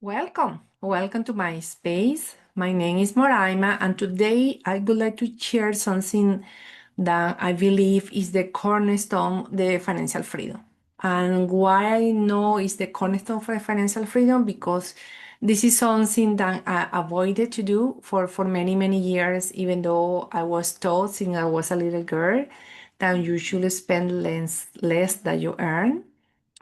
Welcome to my space. My name is Moraima, and today I would like to share something that I believe is the cornerstone of the financial freedom. And why I know is the cornerstone for financial freedom because this is something that I avoided to do for many, many years, even though I was taught since I was a little girl that you should spend less than you earn.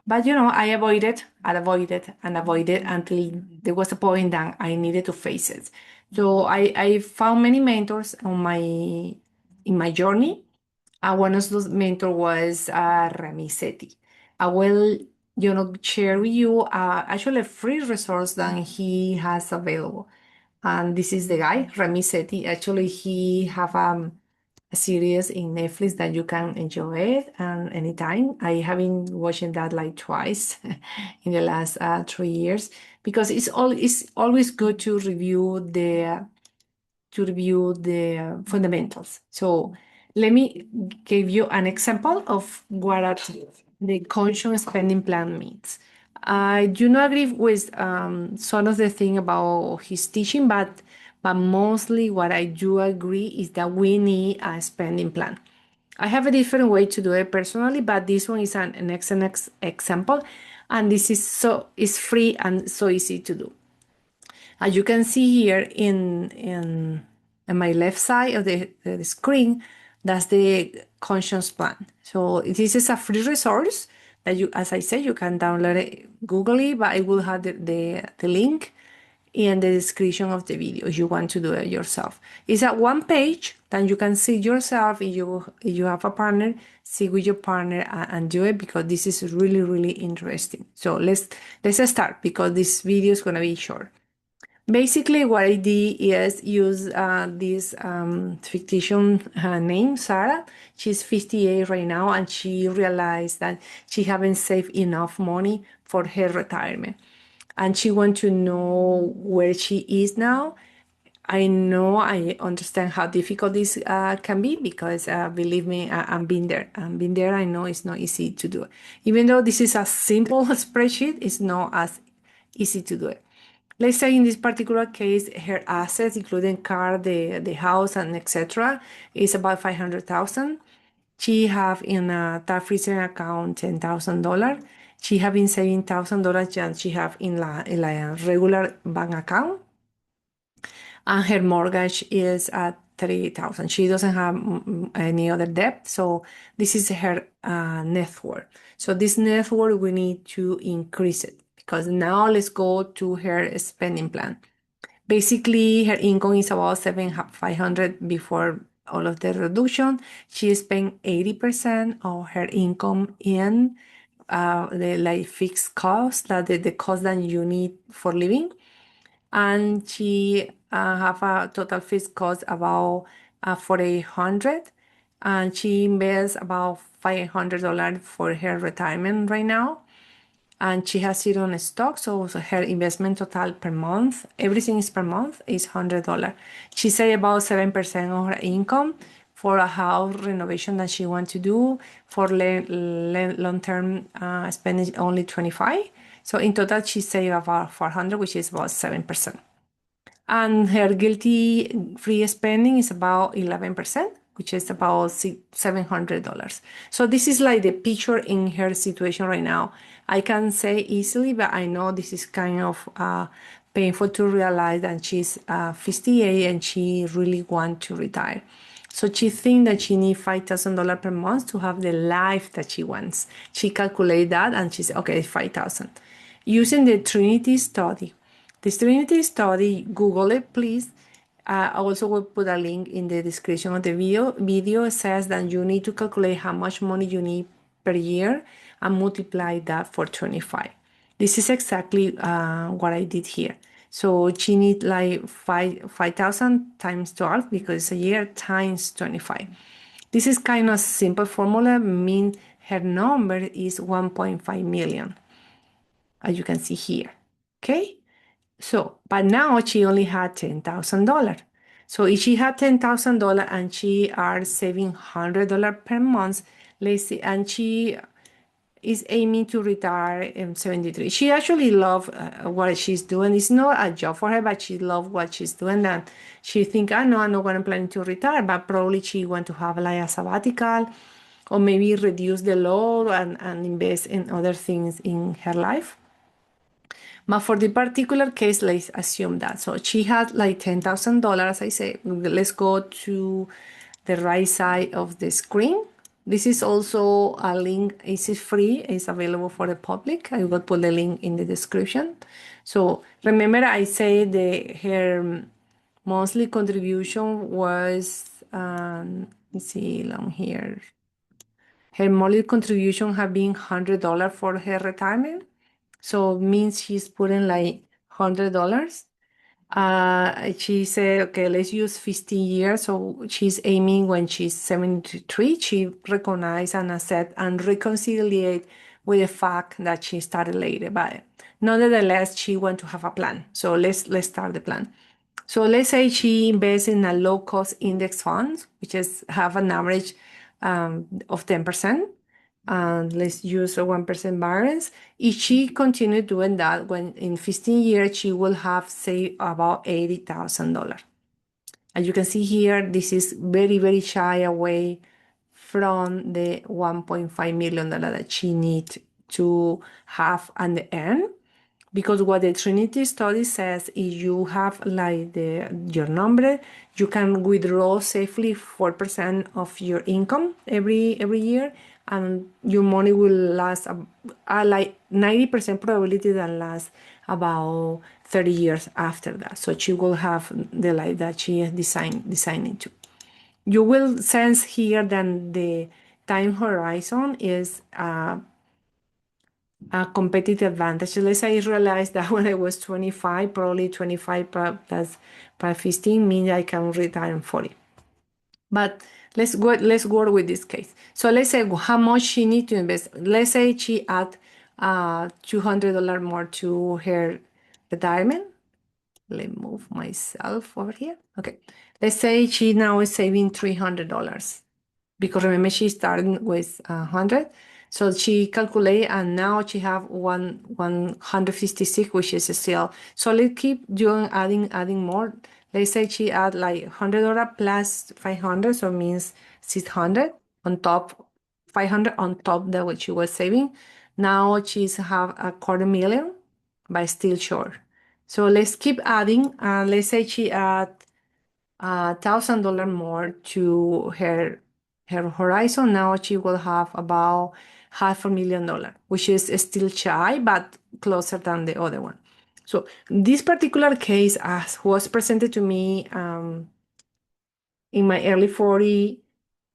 But I avoided until there was a point that I needed to face it. So I found many mentors in my journey. One of those mentors was Ramit Sethi. I will, share with you actually a free resource that he has available. And this is the guy, Ramit Sethi. Actually, he have a series in Netflix that you can enjoy it and anytime. I have been watching that like twice in the last 3 years because it's always good to review the fundamentals. So let me give you an example of what the conscious spending plan means. I do not agree with some of the thing about his teaching, but mostly what I do agree is that we need a spending plan. I have a different way to do it personally, but this one is an excellent example, and this is free and so easy to do. As you can see here in my left side of the screen, that's the conscious plan. So this is a free resource that you, as I said, you can download it, Google it, but I will have the link in the description of the video if you want to do it yourself. It's at one page, then you can see yourself. If you have a partner, see with your partner and do it because this is really, really interesting. So let's start because this video is gonna be short. Basically, what I did is use this fictitious name, Sarah. She's 58 right now, and she realized that she haven't saved enough money for her retirement. And she wants to know where she is now. I know, I understand how difficult this can be because believe me, I've been there. I've been there. I know it's not easy to do it. Even though this is a simple spreadsheet, it's not as easy to do it. Let's say in this particular case, her assets, including car, the house, and etc., is about 500,000. She have in a tax freezer account $10,000. She have been saving $1,000 and she have in a regular bank account. And her mortgage is at 3,000. She doesn't have any other debt, so this is her net worth. So this net worth we need to increase it because now let's go to her spending plan. Basically, her income is about 7,500 before all of the reduction. She spent 80% of her income in the like fixed cost, that the cost that you need for living, and she have a total fixed cost about 4,800, and she invests about $500 for her retirement right now, and she has it on stock. So her investment total per month, everything is per month, is $100. She say about 7% of her income for a house renovation that she wants to do. For long-term spending only 25. So in total, she save about 400, which is about 7%. And her guilty free spending is about 11%, which is about $700. So this is like the picture in her situation right now. I can say easily, but I know this is kind of painful to realize that she's 58 and she really wants to retire. So she thinks that she needs $5,000 per month to have the life that she wants. She calculated that and she said, okay, 5,000. Using the Trinity study. The Serenity study, Google it, please. I also will put a link in the description of the video. Video says that you need to calculate how much money you need per year and multiply that for 25. This is exactly what I did here. So she needs like 5,000 times 12 because it's a year times 25. This is kind of simple formula, mean her number is 1.5 million, as you can see here. Okay? So, but now she only had $10,000. So if she had $10,000 and she are saving $100 per month, let's see, and she is aiming to retire in 73. She actually loves what she's doing. It's not a job for her, but she loves what she's doing. And she think, I know I'm not going to plan to retire, but probably she want to have like a sabbatical or maybe reduce the load and invest in other things in her life. But for the particular case, let's assume that. So she had like $10,000. I say, let's go to the right side of the screen. This is also a link. It's free. It's available for the public. I will put the link in the description. So remember, I say her monthly contribution was, let's see along here. Her monthly contribution have been $100 for her retirement. So means she's putting like $100. She said, okay, let's use 15 years. So she's aiming when she's 73, she recognize and accept and reconcile with the fact that she started later. But nonetheless, she want to have a plan. So let's start the plan. So let's say she invests in a low cost index fund, which is have an average of 10%. And let's use a 1% variance. If she continue doing that, when in 15 years, she will have saved about $80,000. As you can see here, this is very, very shy away from the $1.5 million that she needs to have at the end. Because what the Trinity study says is you have like your number, you can withdraw safely 4% of your income every year, and your money will last like 90% probability that lasts about 30 years after that. So she will have the life that she is designing to. You will sense here that the time horizon is a competitive advantage. Let's say I realized that when I was 25, probably 25 plus 15 means I can retire in 40. But let's work with this case. So let's say how much she need to invest. Let's say she add $200 more to her retirement. Let me move myself over here. Okay. Let's say she now is saving $300 because remember she started with 100. So she calculate and now she have 156, which is still. So let's keep doing adding more. Let's say she add like $100 plus 500, so it means 600 on top, 500 on top that what she was saving. Now she's have a $250,000, but still short. So let's keep adding. Let's say she add $1,000 more to her horizon. Now she will have about $500,000, which is still shy, but closer than the other one. So this particular case, as was presented to me in my early 40,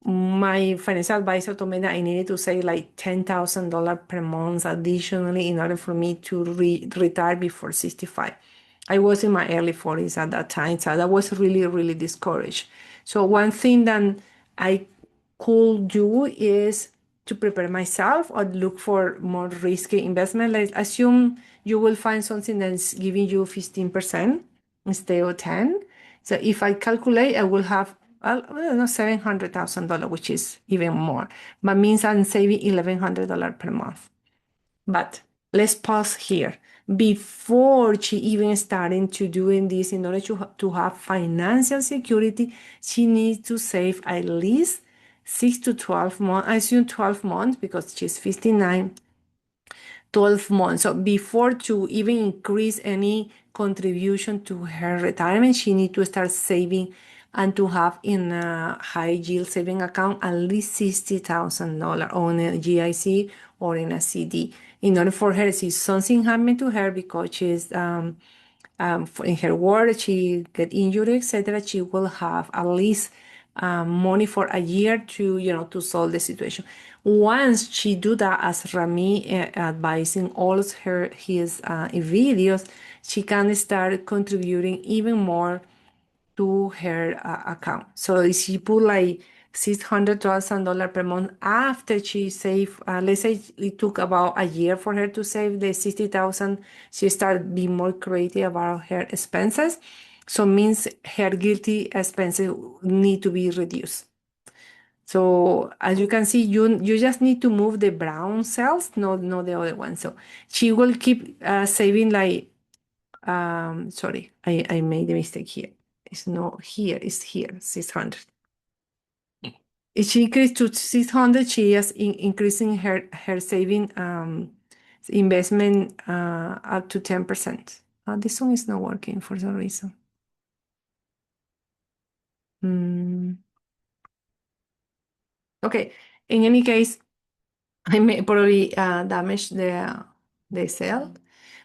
my financial advisor told me that I needed to save like $10,000 per month additionally in order for me to retire before 65. I was in my early 40s at that time, so that was really, really discouraged. So one thing that I could do is to prepare myself or look for more risky investment. Like assume you will find something that's giving you 15% instead of 10. So if I calculate, I will have $700,000, which is even more, but means I'm saving $1,100 per month. But let's pause here. Before she even starting to doing this, in order to have financial security, she needs to save at least 6 to 12 months. I assume 12 months because she's 59. 12 months. So before to even increase any contribution to her retirement, she need to start saving and to have in a high yield saving account at least $60,000 on a GIC or in a CD. In order for her, if something happened to her because she's in her work, she get injured, etc., she will have at least money for a year to solve the situation. Once she do that, as Rami advising all his videos, she can start contributing even more to her account. So if she put like $600,000 per month after she saved, let's say it took about a year for her to save the 60,000, she started being more creative about her expenses. So means her guilty expenses need to be reduced. So as you can see, you just need to move the brown cells, not the other one. So she will keep saving like, sorry, I made a mistake here. It's not here, it's here, 600. If she increased to 600, she is increasing her saving investment up to 10%. This one is not working for some reason. Mm. Okay, in any case, I may probably damage the cell.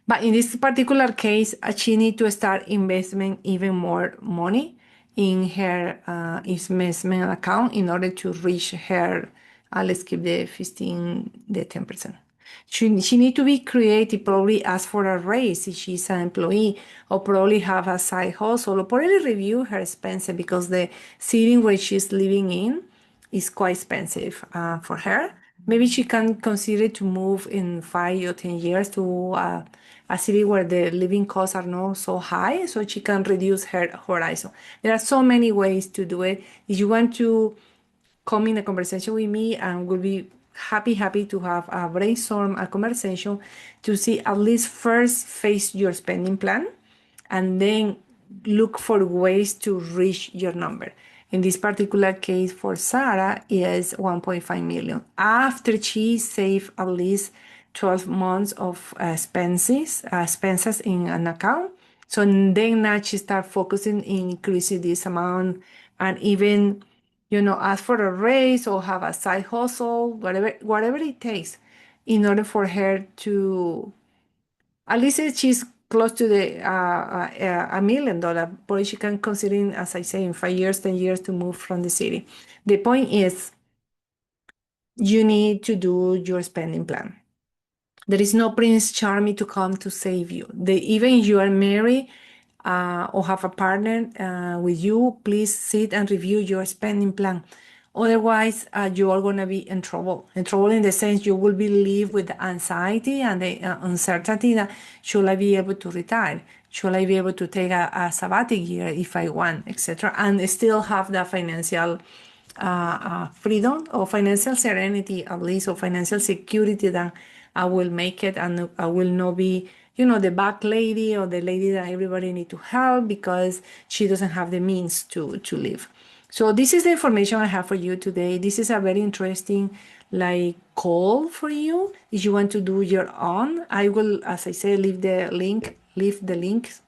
But in this particular case, she need to start investment even more money in her investment account in order to reach her, let's keep the 15, the 10%. She need to be creative, probably ask for a raise if she's an employee, or probably have a side hustle, or probably review her expenses because the city where she's living in is quite expensive for her. Maybe she can consider to move in 5 or 10 years to a city where the living costs are not so high, so she can reduce her horizon. There are so many ways to do it. If you want to come in a conversation with me, and we'll be happy to have a brainstorm, a conversation to see at least first face your spending plan and then look for ways to reach your number. In this particular case for Sarah is 1.5 million. After she saved at least 12 months of expenses in an account. So then now she start focusing in increasing this amount and even, ask for a raise or have a side hustle, whatever it takes in order for her to, at least she's close to the $1 million, but she can consider, as I say, in 5 years, 10 years to move from the city. The point is, you need to do your spending plan. There is no Prince Charming to come to save you. Even if you are married or have a partner with you, please sit and review your spending plan. Otherwise, you are going to be in trouble. In trouble in the sense you will be live with the anxiety and the uncertainty that should I be able to retire? Should I be able to take a sabbatic year if I want, etc., and still have the financial freedom or financial serenity, at least, or financial security that I will make it and I will not be, the back lady or the lady that everybody need to help because she doesn't have the means to live. So this is the information I have for you today. This is a very interesting call for you. If you want to do your own, I will, as I say, leave the links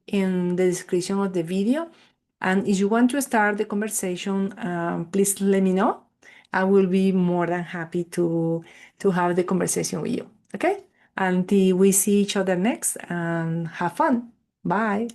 in the description of the video. And if you want to start the conversation, please let me know. I will be more than happy to have the conversation with you. Okay? Until we see each other next, and have fun. Bye.